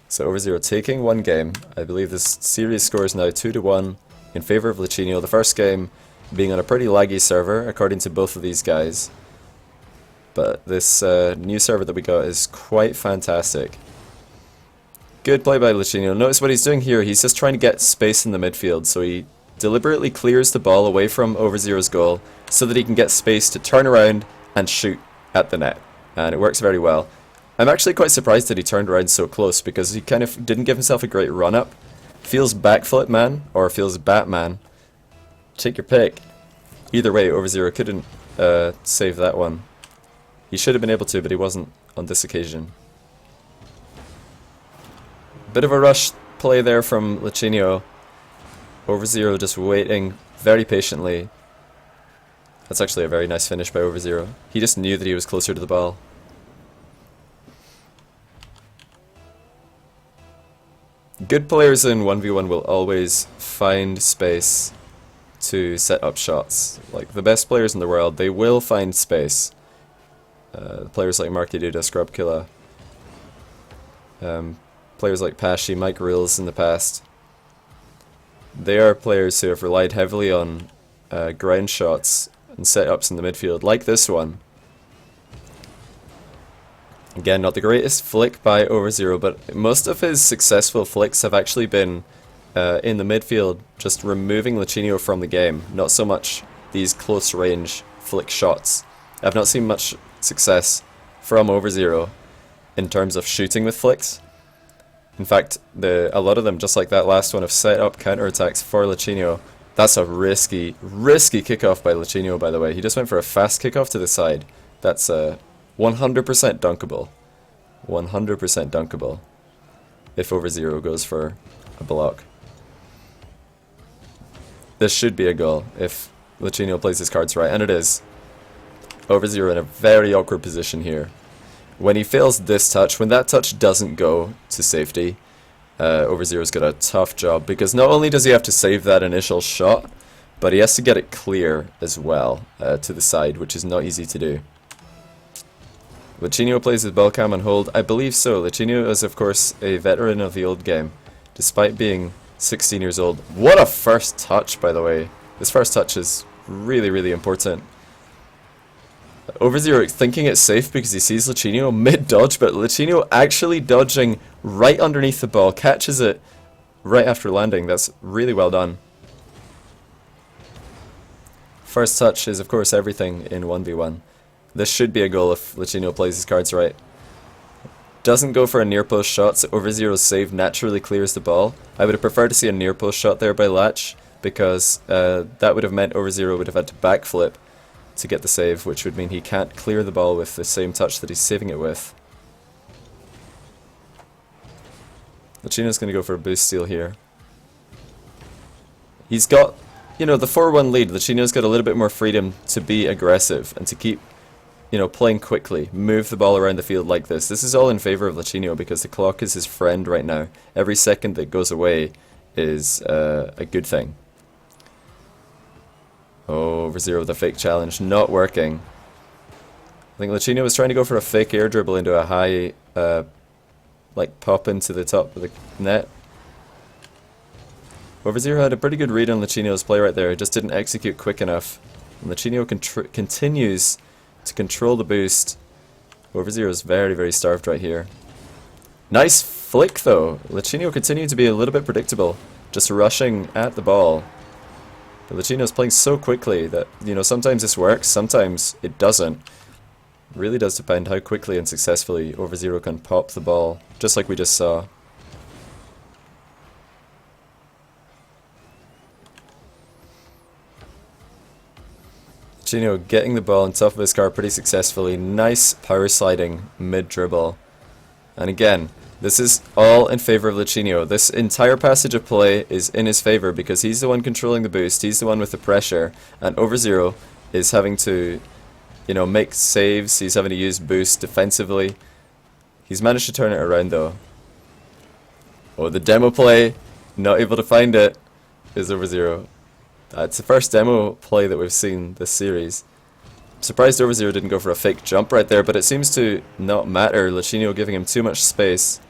So OverZero taking one game. I believe this series score is now 2-1 in favor of Lachinio. The first game being on a pretty laggy server, according to both of these guys. But this new server that we got is quite fantastic. Good play by Lachinio. Notice what he's doing here. He's just trying to get space in the midfield, so he deliberately clears the ball away from OverZero's goal so that he can get space to turn around and shoot at the net. And it works very well. I'm actually quite surprised that he turned around so close because he kind of didn't give himself a great run-up. Feels backflip man or feels Batman. Take your pick. Either way, OverZero couldn't save that one. He should have been able to, but he wasn't on this occasion. Bit of a rush play there from Lachinio. OverZero just waiting very patiently. That's actually a very nice finish by OverZero. He just knew that he was closer to the ball. Good players in 1v1 will always find space to set up shots. Like the best players in the world, they will find space. Players like Markiduda, Scrubkilla, players like Pashi, Mike Reels in the past. They are players who have relied heavily on ground shots and setups in the midfield, like this one. Again, not the greatest flick by OverZero, but most of his successful flicks have actually been in the midfield, just removing Lachinio from the game, not so much these close range flick shots. I've not seen much success from OverZero in terms of shooting with flicks. In fact, a lot of them, just like that last one, have set up counterattacks for Lachinio. That's a risky kickoff by Lachinio, by the way. He just went for a fast kickoff to the side. That's 100% dunkable. 100% dunkable. If OverZero goes for a block. This should be a goal if Lachinio plays his cards right, and it is. OverZero in a very awkward position here. When he fails this touch, when that touch doesn't go to safety, OverZero's got a tough job, because not only does he have to save that initial shot, but he has to get it clear as well to the side, which is not easy to do. Lachinio plays with ball cam and hold. I believe so. Lachinio is, of course, a veteran of the old game, despite being 16 years old. What a first touch, by the way. This first touch is really, really important. OverZero thinking it's safe because he sees Lachinio mid-dodge, but Lachinio actually dodging right underneath the ball, catches it right after landing. That's really well done. First touch is, of course, everything in 1v1. This should be a goal if Lachinio plays his cards right. Doesn't go for a near post shot, so OverZero's save naturally clears the ball. I would have preferred to see a near post shot there by Lach, because that would have meant OverZero would have had to backflip to get the save, which would mean he can't clear the ball with the same touch that he's saving it with. Lachinio's going to go for a boost steal here. He's got, you know, the 4-1 lead. Lachinio's got a little bit more freedom to be aggressive and to keep, you know, playing quickly, move the ball around the field like this. This is all in favor of Lachinio because the clock is his friend right now. Every second that goes away is a good thing. Oh, OverZero with a fake challenge, not working. I think Lachinio was trying to go for a fake air dribble into a high, like pop into the top of the net. OverZero had a pretty good read on Lachinio's play right there, just didn't execute quick enough. And Lachinio continues to control the boost. OverZero is very, very starved right here. Nice flick though. Lachinio continued to be a little bit predictable, just rushing at the ball. But Lachinio's playing so quickly that, you know, sometimes this works, sometimes it doesn't. It really does depend how quickly and successfully OverZero can pop the ball, just like we just saw. Lachinio getting the ball on top of his car pretty successfully. Nice power sliding mid-dribble. And again, this is all in favor of Lachinio. This entire passage of play is in his favor because he's the one controlling the boost, he's the one with the pressure, and OverZero is having to, you know, make saves, he's having to use boost defensively. He's managed to turn it around though. Oh, the demo play, not able to find it, is OverZero. It's the first demo play that we've seen this series. I'm surprised OverZero didn't go for a fake jump right there, but it seems to not matter. Lachinio giving him too much space.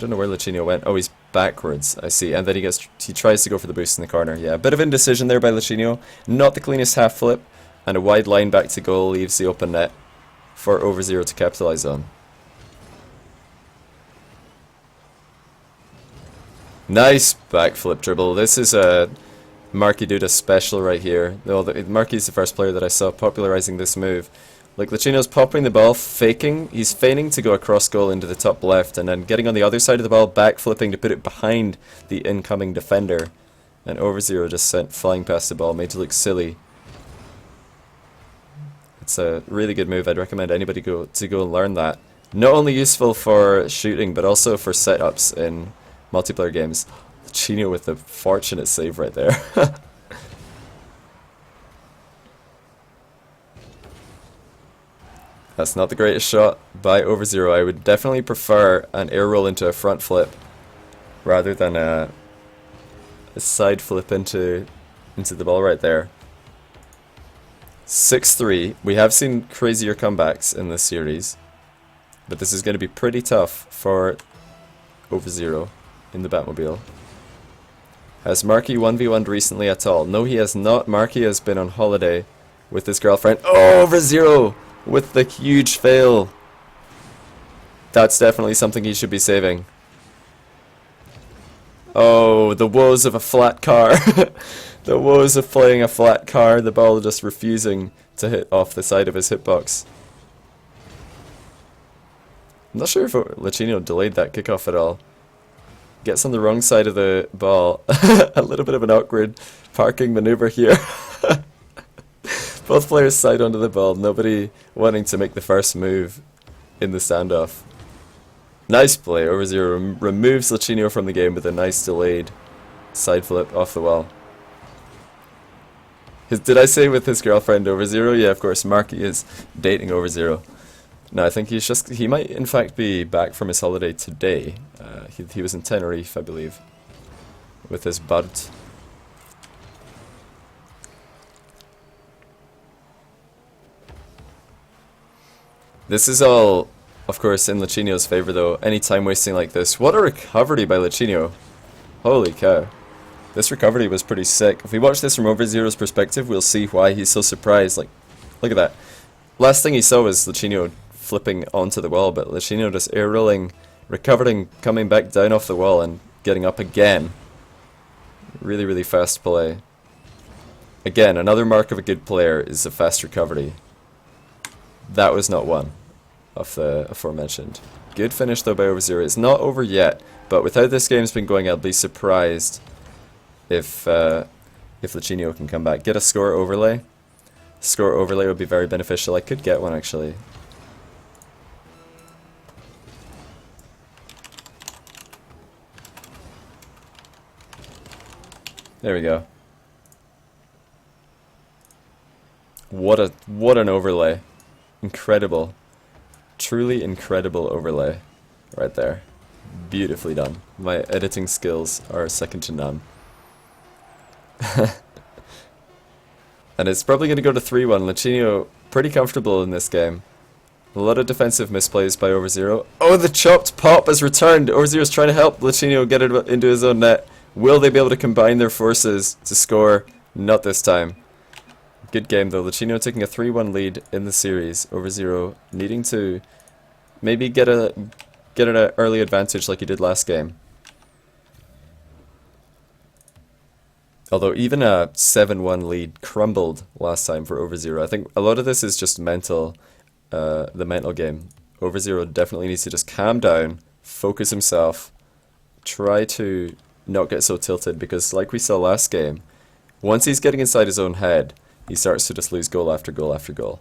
don't know where Lachinio went. Oh, he's backwards, I see. And then he tries to go for the boost in the corner. Yeah, a bit of indecision there by Lachinio. Not the cleanest half flip. And a wide line back to goal leaves the open net for OverZero to capitalize on. Nice backflip dribble. This is a Marky Duda special right here. Well, Marky's the first player that I saw popularizing this move. Like, Lachinio's popping the ball, faking. He's feigning to go across goal into the top left, and then getting on the other side of the ball, backflipping to put it behind the incoming defender. And OverZero just sent flying past the ball, made to look silly. It's a really good move. I'd recommend anybody go and learn that. Not only useful for shooting, but also for setups in multiplayer games. Lachinio with the fortunate save right there. That's not the greatest shot by OverZero. I would definitely prefer an air roll into a front flip rather than a side flip into the ball right there. 6-3. We have seen crazier comebacks in this series, but this is going to be pretty tough for OverZero in the Batmobile. Has Marky 1v1'd recently at all? No, he has not. Marky has been on holiday with his girlfriend. Oh, OverZero with the huge fail. That's definitely something he should be saving. Oh, the woes of a flat car. The woes of playing a flat car. The ball just refusing to hit off the side of his hitbox. I'm not sure if Lachinio delayed that kickoff at all. Gets on the wrong side of the ball. A little bit of an awkward parking maneuver here. Both players side onto the ball, nobody wanting to make the first move in the standoff. Nice play. OverZero removes Lachinio from the game with a nice delayed side flip off the wall. Did I say with his girlfriend OverZero? Yeah, of course, Marky is dating OverZero. No, I think he might in fact be back from his holiday today. He was in Tenerife, I believe, with his bud. This is all, of course, in Lachinio's favor though. Any time wasting like this. What a recovery by Lachinio. Holy cow. This recovery was pretty sick. If we watch this from OverZero's perspective, we'll see why he's so surprised. Like, look at that. Last thing he saw was Lachinio flipping onto the wall, but Lachinio just air rolling, recovering, coming back down off the wall and getting up again. Really, really fast play. Again, another mark of a good player is a fast recovery. That was not one of the aforementioned. Good finish though by OverZero. It's not over yet, but with how this game's been going, I'll be surprised if Lachinio can come back. Get a score overlay. Score overlay would be very beneficial. I could get one actually. There we go. What an overlay. Incredible. Truly incredible overlay right there. Beautifully done. My editing skills are second to none. And it's probably going to go to 3-1. Lachinio pretty comfortable in this game. A lot of defensive misplays by OverZero. Oh, the chopped pop has returned. OverZero's trying to help Lachinio get it into his own net. Will they be able to combine their forces to score? Not this time. Good game though. Lachinio taking a 3-1 lead in the series. OverZero needing to maybe get an early advantage like he did last game. Although even a 7-1 lead crumbled last time for OverZero. I think a lot of this is just mental, the mental game. OverZero definitely needs to just calm down, focus himself, try to not get so tilted, because like we saw last game, once he's getting inside his own head, he starts to just lose goal after goal after goal.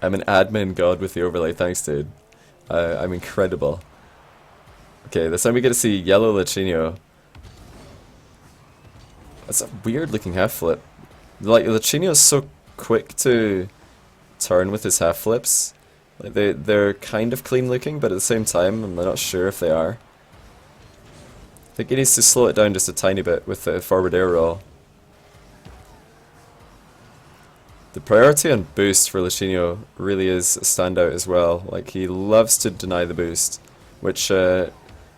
I'm an admin god with the overlay, thanks dude. I'm incredible. Okay, this time we get to see yellow Lachinio. That's a weird looking half flip. Like, Lachinio's so quick to turn with his half flips. Like they're kind of clean looking, but at the same time, I'm not sure if they are. I think he needs to slow it down just a tiny bit with the forward air roll. The priority on boost for Lachinio really is a standout as well. Like, he loves to deny the boost, which, you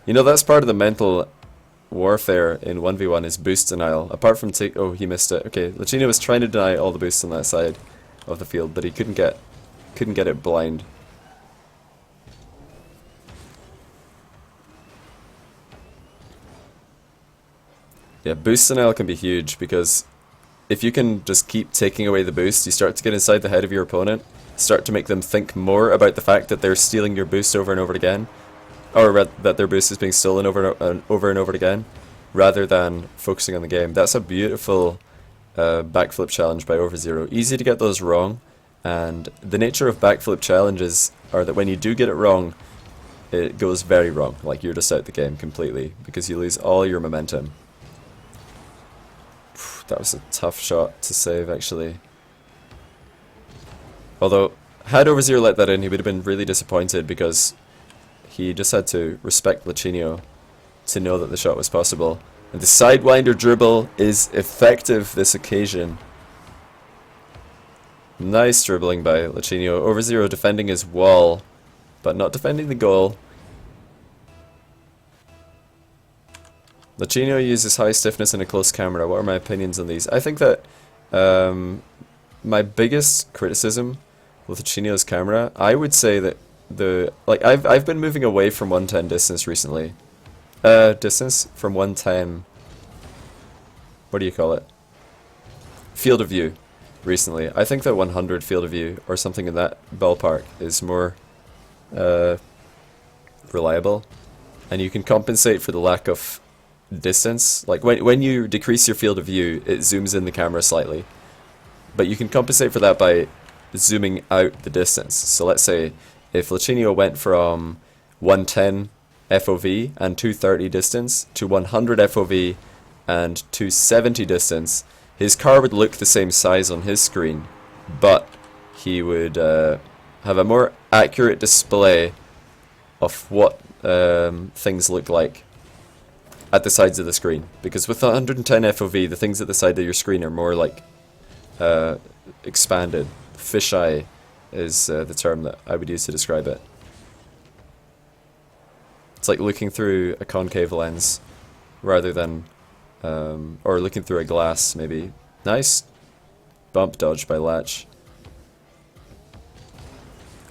know, that's part of the mental warfare in 1v1 is boost denial. Apart from oh, he missed it. Okay, Lachinio was trying to deny all the boosts on that side of the field, but he couldn't get it blind. Yeah, boost denial can be huge because if you can just keep taking away the boost, you start to get inside the head of your opponent, start to make them think more about the fact that they're stealing your boost over and over again, or that their boost is being stolen over and over again, rather than focusing on the game. That's a beautiful backflip challenge by OverZero. Easy to get those wrong, and the nature of backflip challenges are that when you do get it wrong, it goes very wrong. Like, you're just out the game completely because you lose all your momentum. That was a tough shot to save, actually. Although, had OverZero let that in, he would have been really disappointed because he just had to respect Lachinio to know that the shot was possible. And the sidewinder dribble is effective this occasion. Nice dribbling by Lachinio. OverZero defending his wall, but not defending the goal. Lachinio uses high stiffness and a close camera. What are my opinions on these? I think that my biggest criticism with Lachinio's camera, I would say that I've been moving away from 110 distance recently. Distance from 110. What do you call it? Field of view. Recently, I think that 100 field of view or something in that ballpark is more reliable, and you can compensate for the lack of distance. Like when you decrease your field of view, it zooms in the camera slightly, but you can compensate for that by zooming out the distance. So let's say if Lachinio went from 110 FOV and 230 distance to 100 FOV and 270 distance, his car would look the same size on his screen, but he would have a more accurate display of what things look like at the sides of the screen. Because with 110 FOV, the things at the side of your screen are more like expanded. Fisheye is the term that I would use to describe it. It's like looking through a concave lens rather than, or looking through a glass maybe. Nice bump dodge by Latch.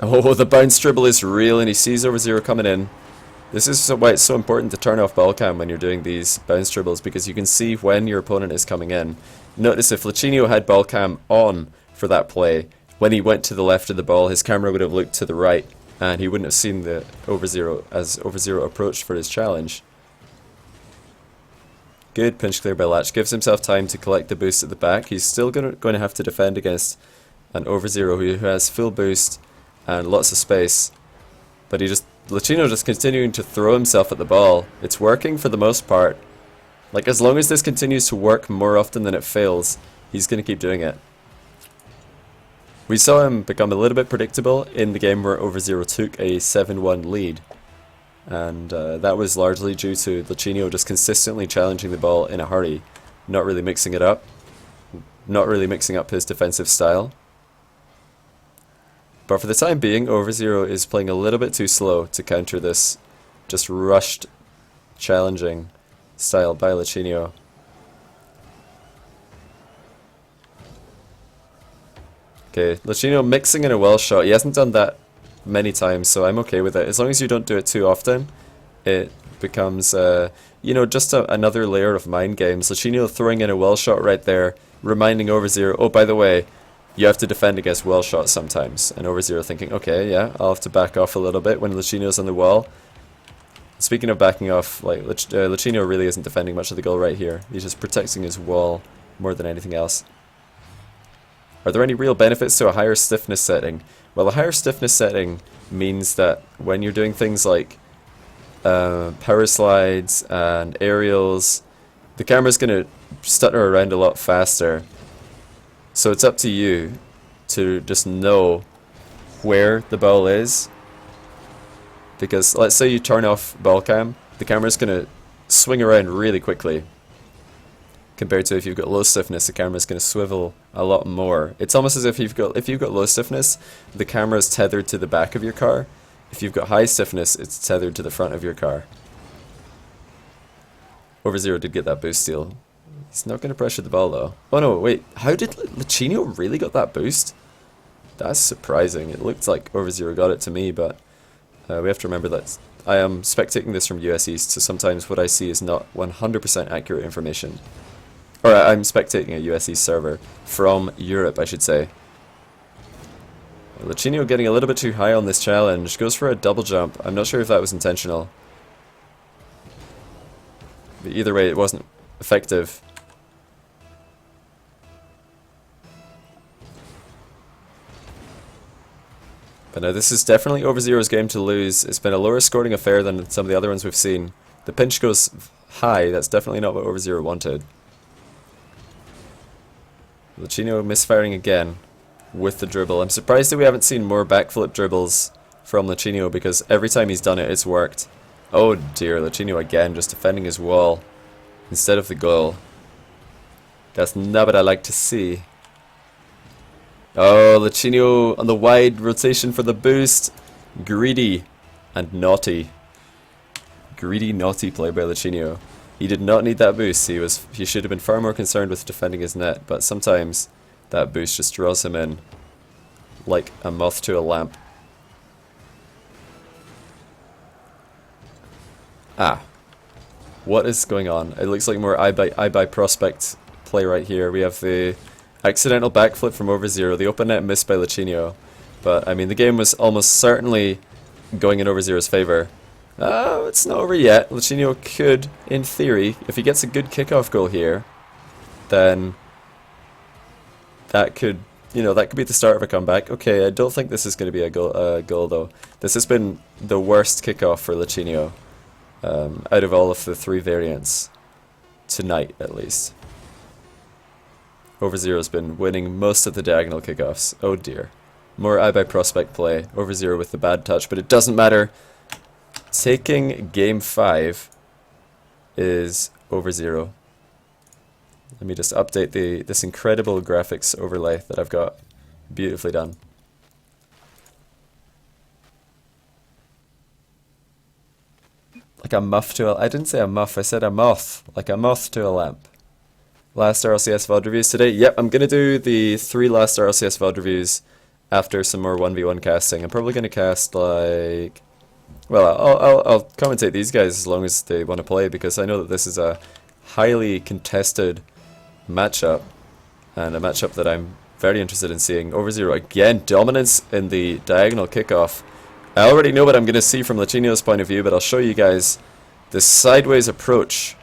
Oh, the bounce dribble is real and he sees OverZero coming in. This is why it's so important to turn off ball cam when you're doing these bounce dribbles, because you can see when your opponent is coming in. Notice if Lachinio had ball cam on for that play, when he went to the left of the ball, his camera would have looked to the right, and he wouldn't have seen the OverZero as OverZero approached for his challenge. Good pinch clear by Latch. Gives himself time to collect the boost at the back. He's still going to have to defend against an OverZero who has full boost and lots of space, but Lachinio just continuing to throw himself at the ball. It's working for the most part. Like, as long as this continues to work more often than it fails, he's going to keep doing it. We saw him become a little bit predictable in the game where OverZero took a 7-1 lead. And that was largely due to Lachinio just consistently challenging the ball in a hurry, not really mixing it up, not really mixing up his defensive style. But for the time being, OverZero is playing a little bit too slow to counter this just rushed, challenging style by Lachinio. Okay, Lachinio mixing in a well shot. He hasn't done that many times, so I'm okay with it. As long as you don't do it too often, it becomes, you know, just another layer of mind games. Lachinio throwing in a well shot right there, reminding OverZero, oh, by the way, you have to defend against well shots sometimes. And OverZero thinking, okay, yeah, I'll have to back off a little bit when Lachinio's on the wall. Speaking of backing off, like Lachinio really isn't defending much of the goal right here. He's just protecting his wall more than anything else. Are there any real benefits to a higher stiffness setting? Well, a higher stiffness setting means that when you're doing things like power slides and aerials, the camera's going to stutter around a lot faster. So it's up to you to just know where the ball is. Because let's say you turn off ball cam, the camera's going to swing around really quickly. compared to if you've got low stiffness, the camera's going to swivel a lot more. It's almost as if you've got low stiffness, the camera's tethered to the back of your car. If you've got high stiffness, it's tethered to the front of your car. OverZero did get that boost steal. He's not going to pressure the ball though. Oh no, wait, how did Lachinio really got that boost? That's surprising. It looked like OverZero got it to me, but we have to remember that I am spectating this from US East, so sometimes what I see is not 100% accurate information. Or I'm spectating a US East server from Europe, I should say. Lachinio getting a little bit too high on this challenge. Goes for a double jump. I'm not sure if that was intentional. But either way, it wasn't effective. But now this is definitely OverZero's game to lose. It's been a lower scoring affair than some of the other ones we've seen. The pinch goes high. That's definitely not what OverZero wanted. Lachinio misfiring again with the dribble. I'm surprised that we haven't seen more backflip dribbles from Lachinio, because every time he's done it, it's worked. Oh dear, Lachinio again just defending his wall instead of the goal. That's not what I like to see. Oh, Lachinio on the wide rotation for the boost. Greedy and naughty. Greedy, naughty play by Lachinio. He did not need that boost. He should have been far more concerned with defending his net, but sometimes that boost just draws him in like a moth to a lamp. Ah. What is going on? It looks like more iBP prospect play right here. We have the accidental backflip from OverZero, the open net missed by Lachinio. But, I mean, the game was almost certainly going in OverZero's favor. It's not over yet. Lachinio could, in theory, if he gets a good kickoff goal here, then that could, that could be the start of a comeback. Okay, I don't think this is going to be a goal though. This has been the worst kickoff for Lachinio out of all of the three variants tonight, at least. OverZero's been winning most of the diagonal kickoffs. Oh dear. More iBP prospect play. OverZero with the bad touch, but it doesn't matter. Taking game 5 is OverZero. Let me just update this incredible graphics overlay that I've got. Beautifully done. Like a muff to I didn't say a muff, I said a moth. Like a moth to a lamp. Last RLCS VOD reviews today. Yep, I'm going to do the 3 last RLCS VOD reviews after some more 1v1 casting. I'm probably going to cast like... Well, I'll commentate these guys as long as they want to play, because I know that this is a highly contested matchup, and a matchup that I'm very interested in seeing. OverZero again, dominance in the diagonal kickoff. I already know what I'm going to see from Lachinio's point of view, but I'll show you guys the sideways approach.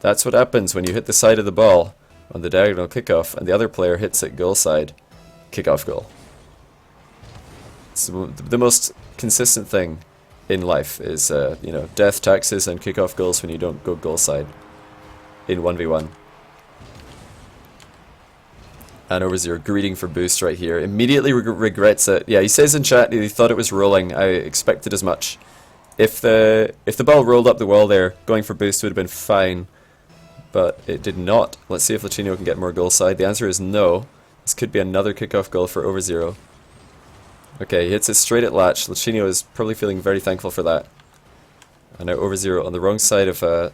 That's what happens when you hit the side of the ball on the diagonal kickoff and the other player hits it goal side. Kickoff goal. It's the most consistent thing in life is, death, taxes, and kickoff goals when you don't go goal side in 1v1. And OverZero greeting for boost right here. Immediately regrets it. Yeah, he says in chat he thought it was rolling. I expected as much. If the ball rolled up the wall there, going for boost would have been fine. But it did not. Let's see if Lachinio can get more goal side. The answer is no. This could be another kickoff goal for OverZero. Okay, he hits it straight at Latch. Lachinio is probably feeling very thankful for that. And now OverZero on the wrong side of a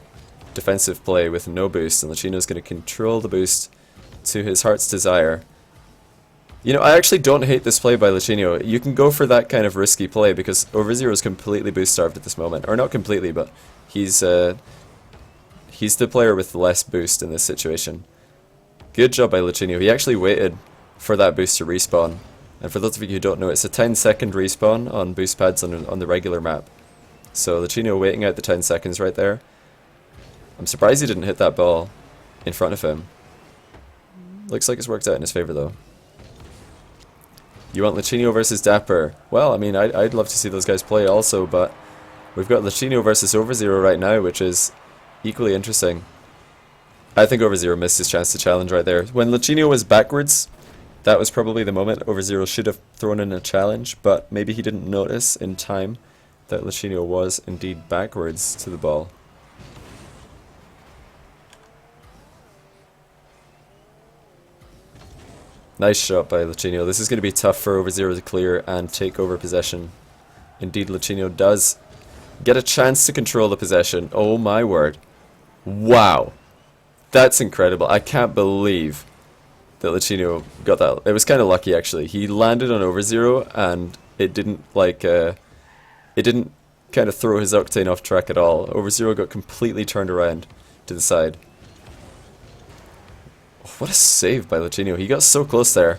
defensive play with no boost, and Lachinio is going to control the boost to his heart's desire. I actually don't hate this play by Lachinio. You can go for that kind of risky play because OverZero is completely boost starved at this moment. Or not completely, but he's the player with less boost in this situation. Good job by Lachinio. He actually waited for that boost to respawn. And for those of you who don't know, it's a 10-second respawn on boost pads on the regular map. So Lachinio waiting out the 10 seconds right there. I'm surprised he didn't hit that ball in front of him. Looks like it's worked out in his favor though. You want Lachinio versus Dapper? Well, I mean, I'd love to see those guys play also, but we've got Lachinio versus OverZero right now, which is equally interesting. I think OverZero missed his chance to challenge right there. When Lachinio was backwards, that was probably the moment OverZero should have thrown in a challenge, but maybe he didn't notice in time that Lachinio was indeed backwards to the ball. Nice shot by Lachinio. This is going to be tough for OverZero to clear and take over possession. Indeed, Lachinio does get a chance to control the possession. Oh my word. Wow. That's incredible. I can't believe that Lachinio got that. It was kind of lucky, actually. He landed on OverZero and it didn't, like, it didn't kind of throw his Octane off track at all. OverZero got completely turned around to the side. What a save by Lachinio. He got so close there.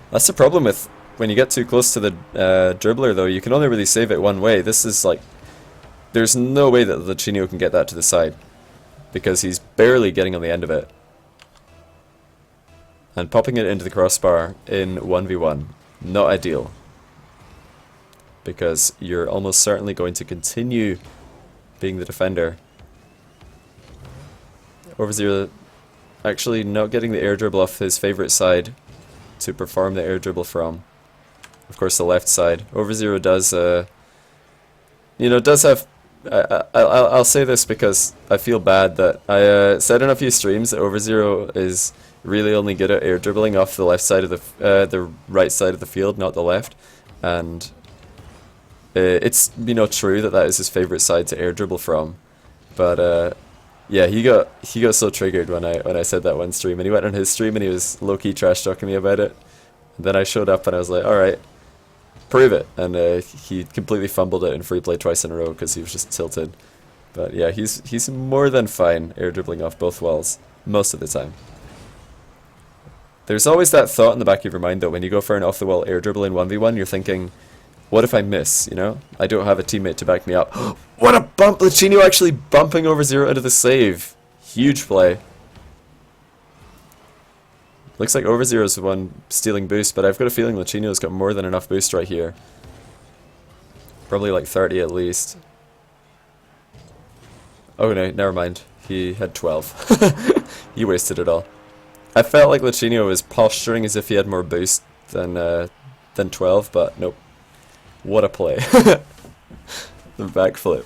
That's the problem with when you get too close to the dribbler, though. You can only really save it one way. This is like... There's no way that Lachinio can get that to the side, because he's barely getting on the end of it. And popping it into the crossbar in 1v1. Not ideal, because you're almost certainly going to continue being the defender. OverZero actually not getting the air dribble off his favourite side to perform the air dribble from. Of course, the left side. OverZero does, you know, does have... I'll say this because I feel bad that I said in a few streams that OverZero is really only good at air dribbling off the left side of the right side of the field, not the left, and it's, you know, true that that is his favourite side to air dribble from, but yeah, he got so triggered when I said that one stream, and he went on his stream and he was low-key trash talking me about it. And then I showed up and I was like, alright, prove it, and he completely fumbled it in free play twice in a row because he was just tilted. But yeah, he's more than fine air dribbling off both walls most of the time. There's always that thought in the back of your mind though, when you go for an off the wall air dribble in 1v1, you're thinking, what if I miss, you know? I don't have a teammate to back me up. What a bump! Lachinio actually bumping OverZero into the save. Huge play. Looks like OverZero's the one stealing boost, but I've got a feeling Lachinio's got more than enough boost right here. Probably like 30 at least. Oh no, never mind. He had 12. He wasted it all. I felt like Lachinio was posturing as if he had more boost than 12, but nope. What a play. The backflip.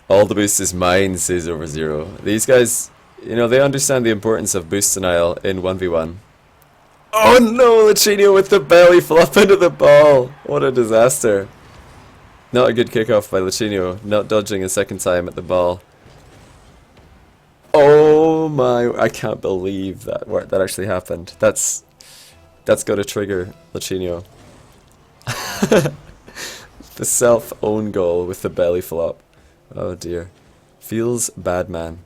All the boost is mine, says OverZero. These guys, you know, they understand the importance of boost denial in 1v1. Oh no, Lachinio with the belly flop into the ball. What a disaster. Not a good kickoff by Lachinio, not dodging a second time at the ball. Oh my, I can't believe that actually happened. That's got to trigger Lachinio. The self-own goal with the belly flop. Oh dear. Feels bad, man.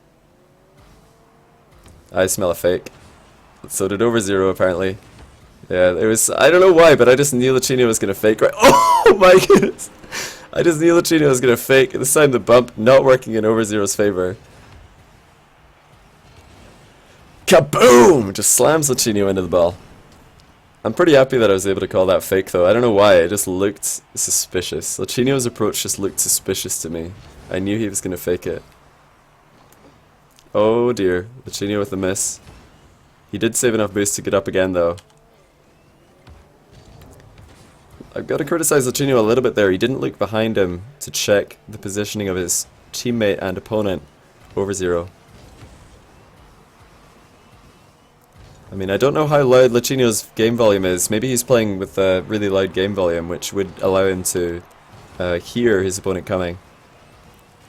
I smell a fake. So did OverZero, apparently. Yeah, it was... I don't know why, but I just knew Lachinio was going to fake, right? Oh my goodness! I just knew Lachinio was going to fake. This time the bump not working in OverZero's favour. Kaboom! Just slams Lachinio into the ball. I'm pretty happy that I was able to call that fake, though. I don't know why, it just looked suspicious. Lachinio's approach just looked suspicious to me. I knew he was going to fake it. Oh dear, Lachinio with the miss. He did save enough boost to get up again, though. I've got to criticize Lachinio a little bit there. He didn't look behind him to check the positioning of his teammate and opponent, OverZero. I mean, I don't know how loud Lachinio's game volume is. Maybe he's playing with a really loud game volume, which would allow him to hear his opponent coming.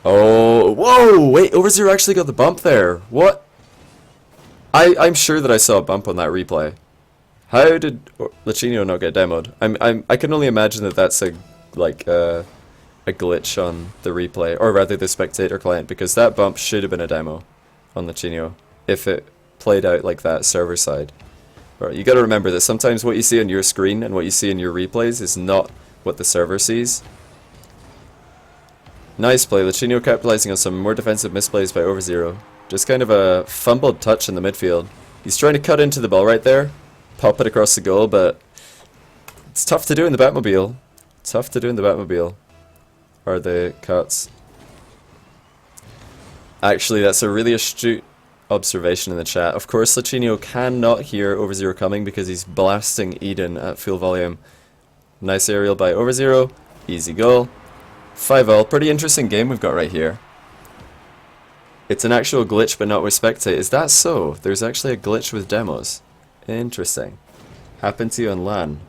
Oh, whoa! Wait, OverZero actually got the bump there. What? I'm sure that I saw a bump on that replay. How did Lachinio not get demoed? I can only imagine that that's a glitch on the replay, or rather the spectator client, because that bump should have been a demo on Lachinio if it played out like that server side. Right, you got to remember that sometimes what you see on your screen and what you see in your replays is not what the server sees. Nice play, Lachinio capitalizing on some more defensive misplays by OverZero. Just kind of a fumbled touch in the midfield. He's trying to cut into the ball right there, pop it across the goal, but it's tough to do in the Batmobile. Tough to do in the Batmobile. Or the cuts. Actually, that's a really astute observation in the chat. Of course, Lachinio cannot hear OverZero coming because he's blasting Eden at full volume. Nice aerial by OverZero. Easy goal. 5-all. Pretty interesting game we've got right here. It's an actual glitch but not with spectate. Is that so? There's actually a glitch with demos Interesting. Happened to you on LAN.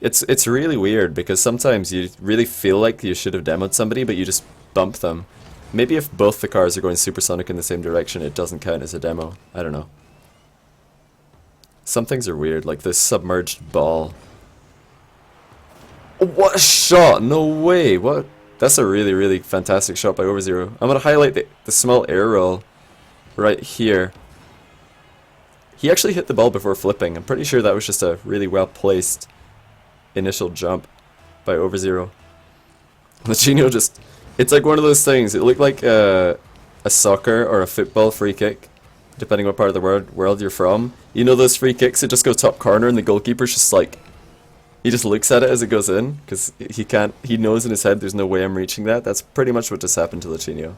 It's really weird because sometimes you really feel like you should have demoed somebody, but you just bump them. Maybe if both the cars are going supersonic in the same direction, it doesn't count as a demo. I don't know. Some things are weird, like this submerged ball. Oh, what a shot! No way! What? That's a really, really fantastic shot by OverZero. I'm gonna highlight the small air roll right here. He actually hit the ball before flipping. I'm pretty sure that was just a really well placed initial jump by OverZero. Lachinio just... It's like one of those things. It looked like a soccer or a football free kick, depending what part of the world you're from. You know those free kicks that just go top corner and the goalkeeper's just like... He just looks at it as it goes in, because he knows in his head there's no way I'm reaching that. That's pretty much what just happened to Lachinio.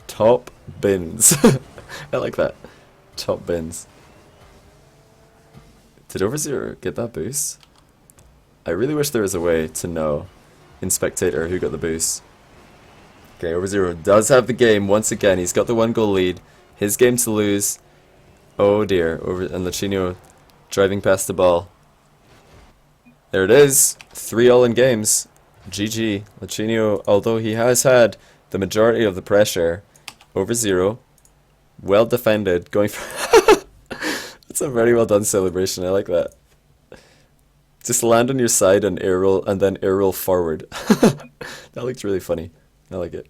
Top bins. I like that. Top bins. Did OverZero get that boost? I really wish there was a way to know in Spectator who got the boost. Okay, OverZero does have the game once again. He's got the 1-goal lead. His game to lose. Oh dear. And Lachinio driving past the ball. There it is. 3 all in games. GG. Lachinio, although he has had the majority of the pressure, OverZero, well defended, going for... That's a very well done celebration. I like that. Just land on your side and air roll, and then air roll forward. That looks really funny. I like it.